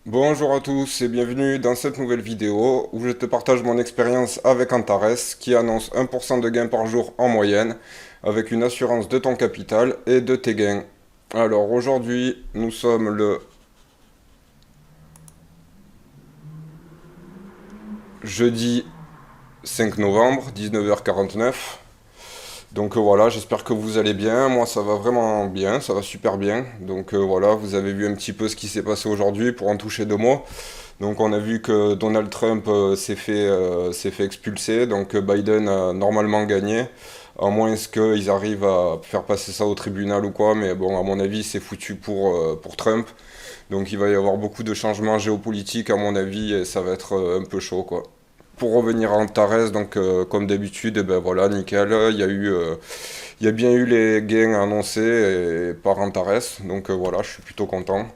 Bonjour à tous et bienvenue dans cette nouvelle vidéo où je te partage mon expérience avec Antares qui annonce 1% de gain par jour en moyenne avec une assurance de ton capital et de tes gains. Alors aujourd'hui nous sommes le jeudi 5 novembre 19h49. Donc voilà, j'espère que vous allez bien. Moi ça va vraiment bien, ça va super bien. Donc voilà, vous avez vu un petit peu ce qui s'est passé aujourd'hui pour en toucher deux mots. Donc on a vu que Donald Trump s'est fait expulser, donc Biden a normalement gagné, à moins qu'ils arrivent à faire passer ça au tribunal ou quoi, mais bon, à mon avis, c'est foutu pour Trump. Donc il va y avoir beaucoup de changements géopolitiques, à mon avis, et ça va être un peu chaud, quoi. Pour revenir à Antares, donc comme d'habitude, eh ben voilà, nickel, il y a bien eu les gains annoncés par Antares, donc voilà, je suis plutôt content.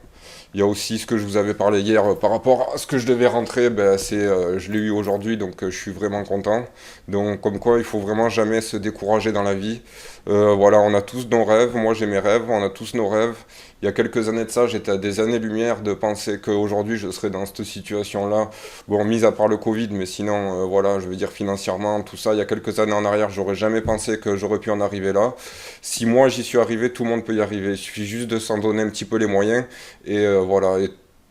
Il y a aussi ce que je vous avais parlé hier par rapport à ce que je devais rentrer, ben je l'ai eu aujourd'hui, donc je suis vraiment content. Donc comme quoi, il faut vraiment jamais se décourager dans la vie. Voilà, on a tous nos rêves, moi j'ai mes rêves, on a tous nos rêves. Il y a quelques années de ça, j'étais à des années-lumière de penser qu'aujourd'hui je serais dans cette situation-là. Bon, mis à part le Covid, mais sinon, voilà, je veux dire financièrement, tout ça, il y a quelques années en arrière, j'aurais jamais pensé que j'aurais pu en arriver là. Si moi j'y suis arrivé, tout le monde peut y arriver. Il suffit juste de s'en donner un petit peu les moyens et voilà, et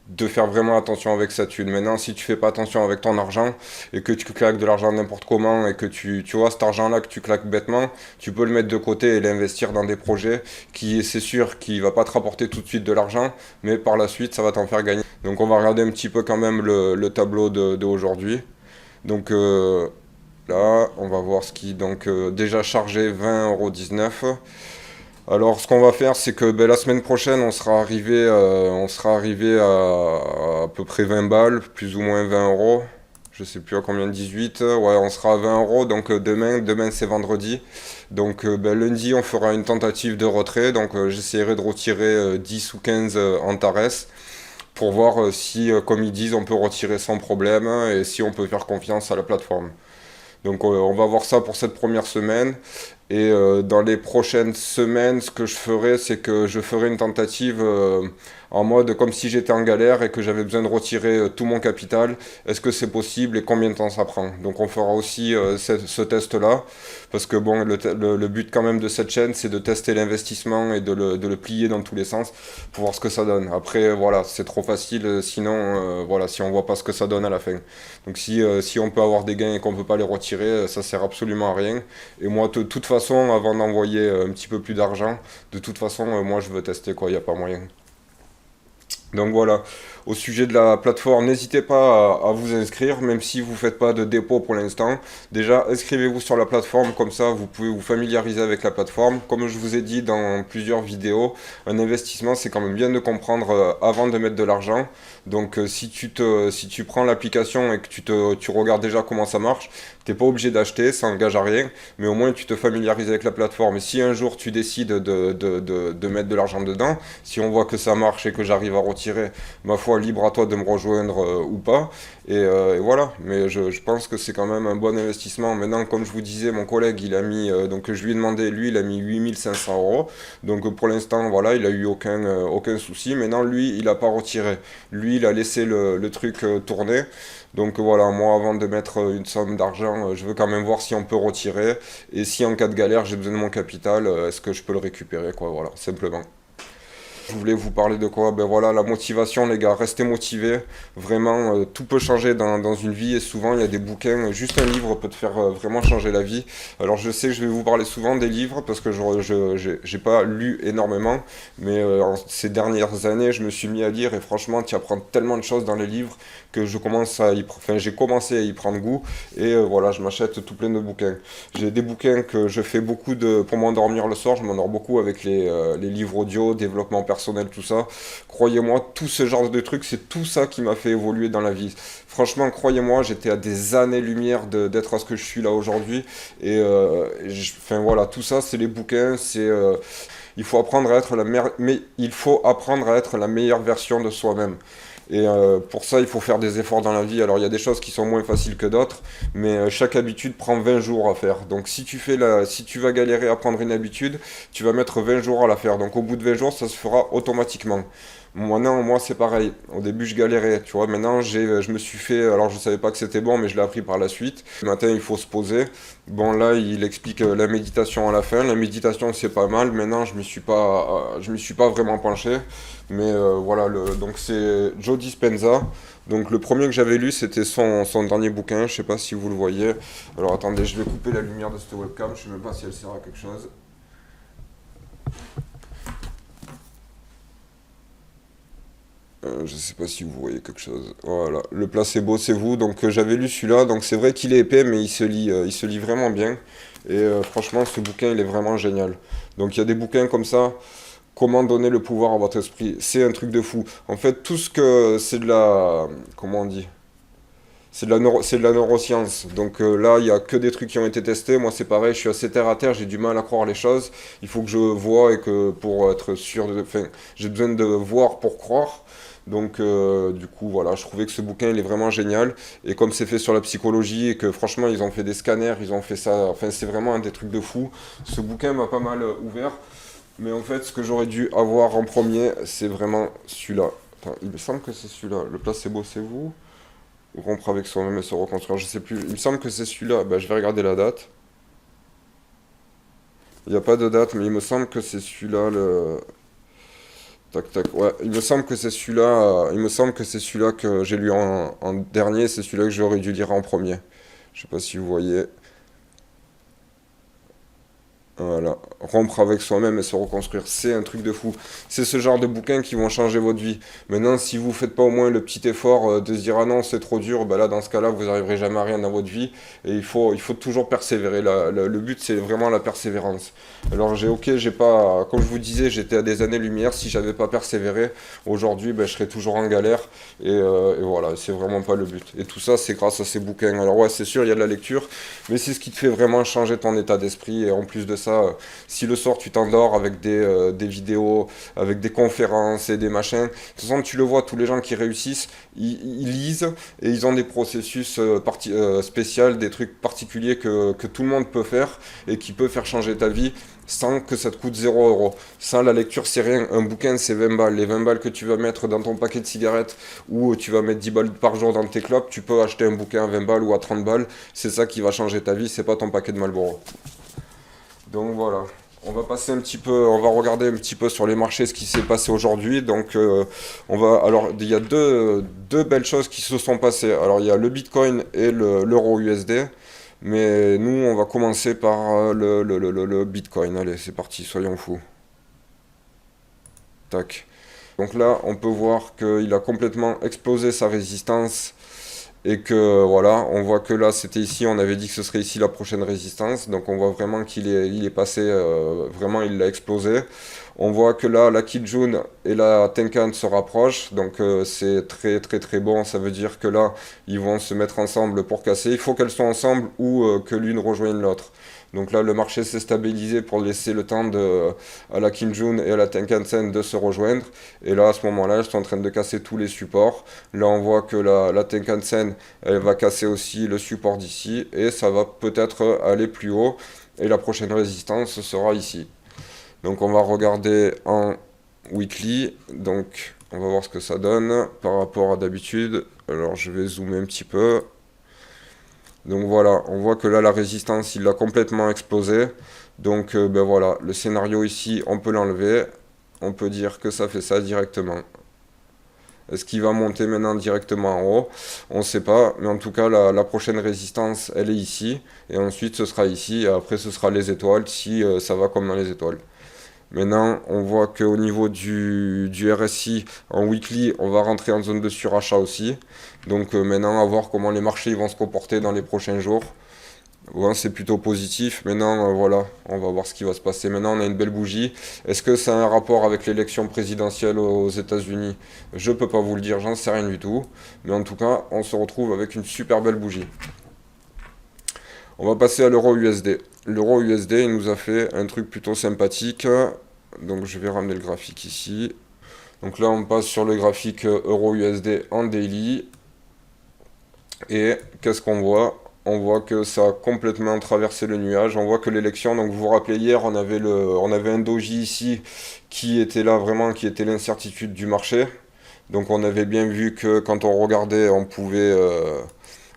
de faire vraiment attention avec sa thune. Maintenant, si tu fais pas attention avec ton argent et que tu claques de l'argent n'importe comment et que tu vois cet argent-là que tu claques bêtement, tu peux le mettre de côté et l'investir dans des projets qui, c'est sûr, qui va pas te rapporter tout de suite de l'argent, mais par la suite, ça va t'en faire gagner. Donc, on va regarder un petit peu quand même le tableau de aujourd'hui. Donc, là, on va voir ce qui, donc, déjà chargé 20,19 €. Alors, ce qu'on va faire, c'est que ben, la semaine prochaine, on sera arrivé à peu près 20 balles, plus ou moins 20 euros. Je sais plus à combien, 18. Ouais, on sera à 20 euros. Donc demain c'est vendredi. Donc ben, lundi, on fera une tentative de retrait. Donc j'essaierai de retirer 10 ou 15 Antares pour voir si, comme ils disent, on peut retirer sans problème et si on peut faire confiance à la plateforme. Donc on va voir ça pour cette première semaine. Et dans les prochaines semaines, ce que je ferai, c'est que je ferai une tentative en mode comme si j'étais en galère et que j'avais besoin de retirer tout mon capital. Est-ce que c'est possible et combien de temps ça prend? Donc on fera aussi ce test-là. Parce que bon, le but quand même de cette chaîne, c'est de tester l'investissement et de le plier dans tous les sens pour voir ce que ça donne. Après, voilà, c'est trop facile, sinon, voilà, si on voit pas ce que ça donne à la fin. Donc si on peut avoir des gains et qu'on peut pas les retirer, ça sert absolument à rien. Et moi, de toute façon, avant d'envoyer un petit peu plus d'argent, de toute façon, moi, je veux tester, quoi, il n'y a pas moyen. Donc voilà, au sujet de la plateforme, n'hésitez pas à vous inscrire, même si vous ne faites pas de dépôt pour l'instant. Déjà, inscrivez-vous sur la plateforme, comme ça vous pouvez vous familiariser avec la plateforme. Comme je vous ai dit dans plusieurs vidéos, un investissement, c'est quand même bien de comprendre avant de mettre de l'argent. Donc si tu prends l'application et que tu regardes déjà comment ça marche, t'es pas obligé d'acheter, ça engage à rien, mais au moins tu te familiarises avec la plateforme. Et si un jour tu décides de mettre de l'argent dedans, si on voit que ça marche et que j'arrive à retirer, ma foi, libre à toi de me rejoindre ou pas. Et voilà, mais je pense que c'est quand même un bon investissement. Maintenant, comme je vous disais, mon collègue, il a mis, donc je lui ai demandé, lui, il a mis 8 500 €. Donc pour l'instant, voilà, il a eu aucun souci. Maintenant, lui, il n'a pas retiré. Lui, il a laissé le truc tourner. Donc voilà, moi, avant de mettre une somme d'argent, je veux quand même voir si on peut retirer. Et si en cas de galère, j'ai besoin de mon capital, est-ce que je peux le récupérer, quoi, voilà, simplement. Je voulais vous parler de quoi? Ben voilà, la motivation, les gars, restez motivés. Vraiment, tout peut changer dans une vie et souvent il y a des bouquins, juste un livre peut te faire vraiment changer la vie. Alors je sais que je vais vous parler souvent des livres parce que j'ai pas lu énormément, mais ces dernières années, je me suis mis à lire et franchement, tu apprends tellement de choses dans les livres que j'ai commencé à y prendre goût et voilà, je m'achète tout plein de bouquins. J'ai des bouquins que je fais beaucoup pour m'endormir le soir, je m'endors beaucoup avec les livres audio, développement personnel, tout ça. Croyez-moi, tout ce genre de trucs, c'est tout ça qui m'a fait évoluer dans la vie. Franchement, croyez-moi, j'étais à des années-lumière d'être à ce que je suis là aujourd'hui. Et enfin voilà, tout ça, c'est les bouquins, il faut apprendre à être mais il faut apprendre à être la meilleure version de soi-même. Et pour ça, il faut faire des efforts dans la vie. Alors, il y a des choses qui sont moins faciles que d'autres, mais chaque habitude prend 20 jours à faire. Donc, si tu vas galérer à prendre une habitude, tu vas mettre 20 jours à la faire. Donc, au bout de 20 jours, ça se fera automatiquement. Moi, non, moi c'est pareil. Au début, je galérais, tu vois. Maintenant, je me suis fait. Alors, je savais pas que c'était bon, mais je l'ai appris par la suite. Le matin, il faut se poser. Bon, là, il explique la méditation à la fin. La méditation, c'est pas mal. Maintenant, je m'y suis pas vraiment penché. Mais voilà, donc c'est Joe Dispenza. Donc, le premier que j'avais lu, c'était son dernier bouquin. Je sais pas si vous le voyez. Alors, attendez, je vais couper la lumière de cette webcam. Je sais même pas si elle sert à quelque chose. Je sais pas si vous voyez quelque chose. Voilà, le placebo, c'est vous. Donc j'avais lu celui-là. Donc c'est vrai qu'il est épais, mais il se lit vraiment bien. Et franchement, ce bouquin, il est vraiment génial. Donc il y a des bouquins comme ça. Comment donner le pouvoir à votre esprit? C'est un truc de fou. En fait, tout ce que c'est de la, comment on dit? C'est de la neuroscience. Donc là, il y a que des trucs qui ont été testés. Moi, c'est pareil. Je suis assez terre à terre. J'ai du mal à croire les choses. Il faut que je vois et que pour être sûr de, enfin, j'ai besoin de voir pour croire. Donc, du coup, voilà, je trouvais que ce bouquin, il est vraiment génial. Et comme c'est fait sur la psychologie et que franchement, ils ont fait des scanners, ils ont fait ça. Enfin, c'est vraiment un des trucs de fou. Ce bouquin m'a pas mal ouvert. Mais en fait, ce que j'aurais dû avoir en premier, c'est vraiment celui-là. Attends, il me semble que c'est celui-là. Le placebo, c'est vous? Rompre avec soi-même et se reconstruire, je sais plus. Il me semble que c'est celui-là. Bah, je vais regarder la date. Il n'y a pas de date, mais il me semble que c'est celui-là. Le... Tac, tac. Ouais, il me semble que c'est celui-là. Il me semble que c'est celui-là que j'ai lu en dernier. C'est celui-là que j'aurais dû lire en premier. Je sais pas si vous voyez. Voilà, rompre avec soi-même et se reconstruire, c'est un truc de fou. C'est ce genre de bouquins qui vont changer votre vie. Maintenant, si vous faites pas au moins le petit effort de se dire ah non, c'est trop dur, bah là, dans ce cas-là, vous n'arriverez jamais à rien dans votre vie. Et il faut toujours persévérer. Le but, c'est vraiment la persévérance. Alors, j'ai pas, comme je vous disais, j'étais à des années-lumière. Si j'avais pas persévéré, aujourd'hui, ben, je serais toujours en galère. Et voilà, c'est vraiment pas le but. Et tout ça, c'est grâce à ces bouquins. Alors, ouais, c'est sûr, il y a de la lecture, mais c'est ce qui te fait vraiment changer ton état d'esprit. Et en plus de ça, si le soir tu t'endors avec des vidéos, avec des conférences et des machins, de toute façon tu le vois, tous les gens qui réussissent, ils lisent et ils ont des processus spéciaux, des trucs particuliers que tout le monde peut faire et qui peut faire changer ta vie sans que ça te coûte 0 €. Ça, la lecture, c'est rien. Un bouquin, c'est 20 balles. Les 20 balles que tu vas mettre dans ton paquet de cigarettes ou tu vas mettre 10 balles par jour dans tes clopes, tu peux acheter un bouquin à 20 balles ou à 30 balles. C'est ça qui va changer ta vie, c'est pas ton paquet de Marlboro. Donc voilà, on va regarder un petit peu sur les marchés ce qui s'est passé aujourd'hui. Donc alors il y a deux belles choses qui se sont passées. Alors il y a le Bitcoin et l'euro USD, mais nous on va commencer par le Bitcoin. Allez, c'est parti, soyons fous. Tac. Donc là, on peut voir qu'il a complètement explosé sa résistance et que voilà, on voit que là c'était ici, on avait dit que ce serait ici la prochaine résistance, donc on voit vraiment il est passé, vraiment il l'a explosé. On voit que là la Kijun et la Tenkan se rapprochent, donc c'est très très très bon, ça veut dire que là ils vont se mettre ensemble pour casser. Il faut qu'elles soient ensemble ou que l'une rejoigne l'autre. Donc là, le marché s'est stabilisé pour laisser le temps à la Kinjun et à la Tenkan-sen de se rejoindre. Et là, à ce moment-là, elles sont en train de casser tous les supports. Là, on voit que la Tenkan-sen, elle va casser aussi le support d'ici. Et ça va peut-être aller plus haut. Et la prochaine résistance sera ici. Donc on va regarder en weekly. Donc on va voir ce que ça donne par rapport à d'habitude. Alors je vais zoomer un petit peu. Donc voilà, on voit que là la résistance il a complètement explosé. Donc ben voilà, le scénario ici on peut l'enlever. On peut dire que ça fait ça directement. Est-ce qu'il va monter maintenant directement en haut? On ne sait pas, mais en tout cas la prochaine résistance elle est ici. Et ensuite ce sera ici, et après ce sera les étoiles si ça va comme dans les étoiles. Maintenant, on voit qu'au niveau du RSI, en weekly, on va rentrer en zone de surachat aussi. Donc maintenant, à voir comment les marchés vont se comporter dans les prochains jours. Ouais, c'est plutôt positif. Maintenant, voilà, on va voir ce qui va se passer. Maintenant, on a une belle bougie. Est-ce que ça a un rapport avec l'élection présidentielle aux États-Unis? Je peux pas vous le dire, j'en sais rien du tout. Mais en tout cas, on se retrouve avec une super belle bougie. On va passer à l'euro USD. L'euro USD, il nous a fait un truc plutôt sympathique. Donc je vais ramener le graphique ici. Donc là, on passe sur le graphique euro USD en daily. Et qu'est-ce qu'on voit? On voit que ça a complètement traversé le nuage. On voit que l'élection, donc vous vous rappelez hier, on avait un doji ici qui était là vraiment, qui était l'incertitude du marché. Donc on avait bien vu que quand on regardait,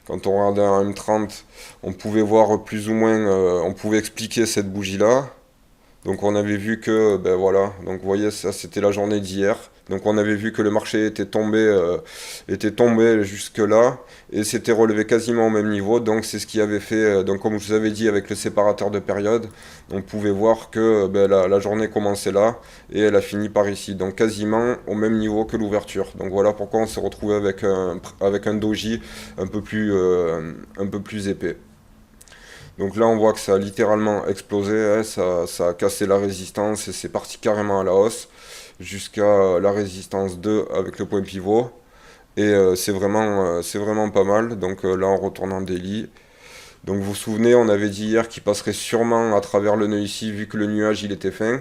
quand on regardait un M30, on pouvait voir plus ou moins, on pouvait expliquer cette bougie-là. Donc on avait vu que, ben voilà, donc vous voyez, ça c'était la journée d'hier. Donc on avait vu que le marché était tombé jusque-là et s'était relevé quasiment au même niveau. Donc c'est ce qui avait fait, donc comme je vous avais dit avec le séparateur de période, on pouvait voir que ben, la journée commençait là et elle a fini par ici. Donc quasiment au même niveau que l'ouverture. Donc voilà pourquoi on s'est retrouvé avec un doji un peu plus épais. Donc là, on voit que ça a littéralement explosé, hein, ça a cassé la résistance et c'est parti carrément à la hausse jusqu'à la résistance 2 avec le point pivot. Et c'est vraiment pas mal. Donc là, on retourne en daily. Donc vous vous souvenez, on avait dit hier qu'il passerait sûrement à travers le nœud ici, vu que le nuage il était fin.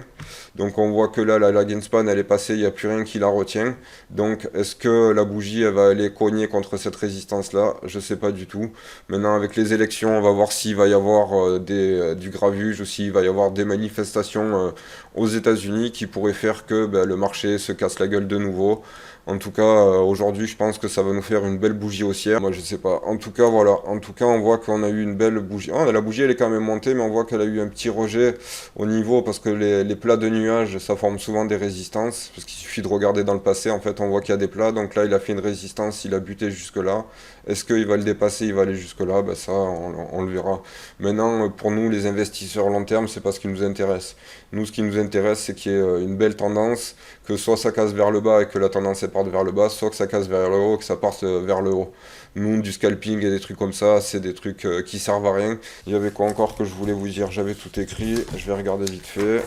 Donc on voit que là, la lag span elle est passée, il n'y a plus rien qui la retient. Donc est-ce que la bougie elle va aller cogner contre cette résistance là? Je sais pas du tout. Maintenant avec les élections, on va voir s'il va y avoir du gravuge ou s'il va y avoir des manifestations aux États-Unis qui pourraient faire que ben, le marché se casse la gueule de nouveau. En tout cas, aujourd'hui, je pense que ça va nous faire une belle bougie haussière. Moi, je sais pas. En tout cas, voilà. En tout cas, on voit qu'on a eu une belle bougie. Ah, la bougie, elle est quand même montée, mais on voit qu'elle a eu un petit rejet au niveau parce que les plats de nuages, ça forme souvent des résistances. Parce qu'il suffit de regarder dans le passé. En fait, on voit qu'il y a des plats. Donc là, il a fait une résistance, il a buté jusque-là. Est-ce qu'il va le dépasser, il va aller jusque-là? Ben ça, on le verra. Maintenant, pour nous, les investisseurs long terme, c'est pas ce qui nous intéresse. Nous, ce qui nous intéresse, c'est qu'il y ait une belle tendance, que soit ça casse vers le bas et que la tendance elle parte vers le bas, soit que ça casse vers le haut et que ça parte vers le haut. Nous, du scalping et des trucs comme ça, c'est des trucs qui servent à rien. Il y avait quoi encore que je voulais vous dire? J'avais tout écrit, je vais regarder vite fait.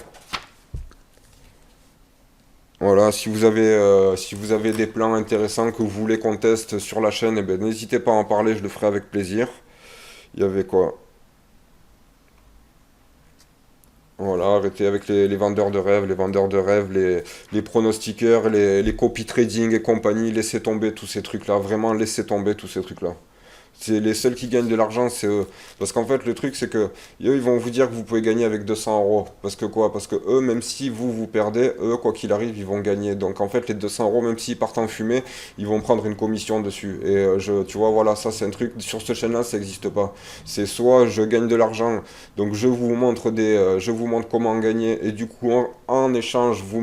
Voilà, si vous avez des plans intéressants que vous voulez qu'on teste sur la chaîne, eh ben, n'hésitez pas à en parler, je le ferai avec plaisir. Il y avait quoi? Voilà, arrêtez avec les vendeurs de rêves, les pronostiqueurs, les copy trading et compagnie, laissez tomber tous ces trucs-là, vraiment laissez tomber tous ces trucs-là. C'est les seuls qui gagnent de l'argent, c'est eux. Parce qu'en fait, le truc, c'est que eux, ils vont vous dire que vous pouvez gagner avec 200 euros. Parce que quoi? Parce que eux, même si vous perdez, eux, quoi qu'il arrive, ils vont gagner. Donc en fait, les 200 euros, même s'ils partent en fumée, ils vont prendre une commission dessus. Et tu vois, voilà, ça, c'est un truc, sur cette chaîne-là, ça n'existe pas. C'est soit je gagne de l'argent, donc je vous montre comment en gagner. Et du coup, en échange, vous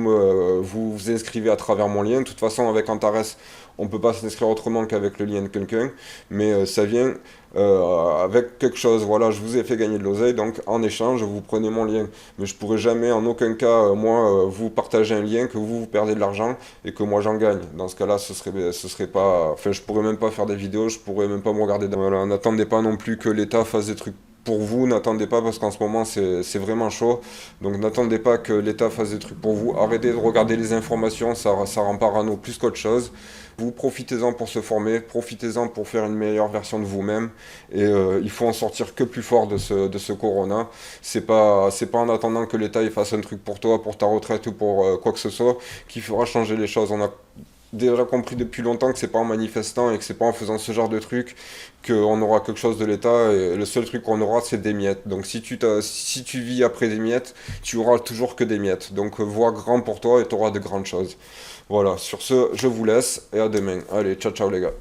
vous inscrivez à travers mon lien. De toute façon, avec Antares, on ne peut pas s'inscrire autrement qu'avec le lien de quelqu'un, mais ça vient avec quelque chose. Voilà, je vous ai fait gagner de l'oseille, donc en échange, vous prenez mon lien. Mais je pourrais jamais, en aucun cas, moi, vous partager un lien, que vous perdez de l'argent et que moi j'en gagne. Dans ce cas-là, ce serait pas. Enfin, je pourrais même pas faire des vidéos, je pourrais même pas me regarder. Voilà, n'attendez pas non plus que l'État fasse des trucs pour vous, n'attendez pas parce qu'en ce moment c'est vraiment chaud. Donc n'attendez pas que l'État fasse des trucs pour vous. Arrêtez de regarder les informations, ça rend parano plus qu'autre chose. Vous profitez-en pour se former, profitez-en pour faire une meilleure version de vous-même. Et il faut en sortir que plus fort de ce corona. C'est pas en attendant que l'État il fasse un truc pour toi, pour ta retraite ou pour quoi que ce soit, qui fera changer les choses. On a déjà compris depuis longtemps que c'est pas en manifestant et que c'est pas en faisant ce genre de truc qu'on aura quelque chose de l'État et le seul truc qu'on aura c'est des miettes. Donc si tu vis après des miettes, tu auras toujours que des miettes. Donc vois grand pour toi et tu auras de grandes choses. Voilà, sur ce, je vous laisse et à demain. Allez, ciao ciao les gars.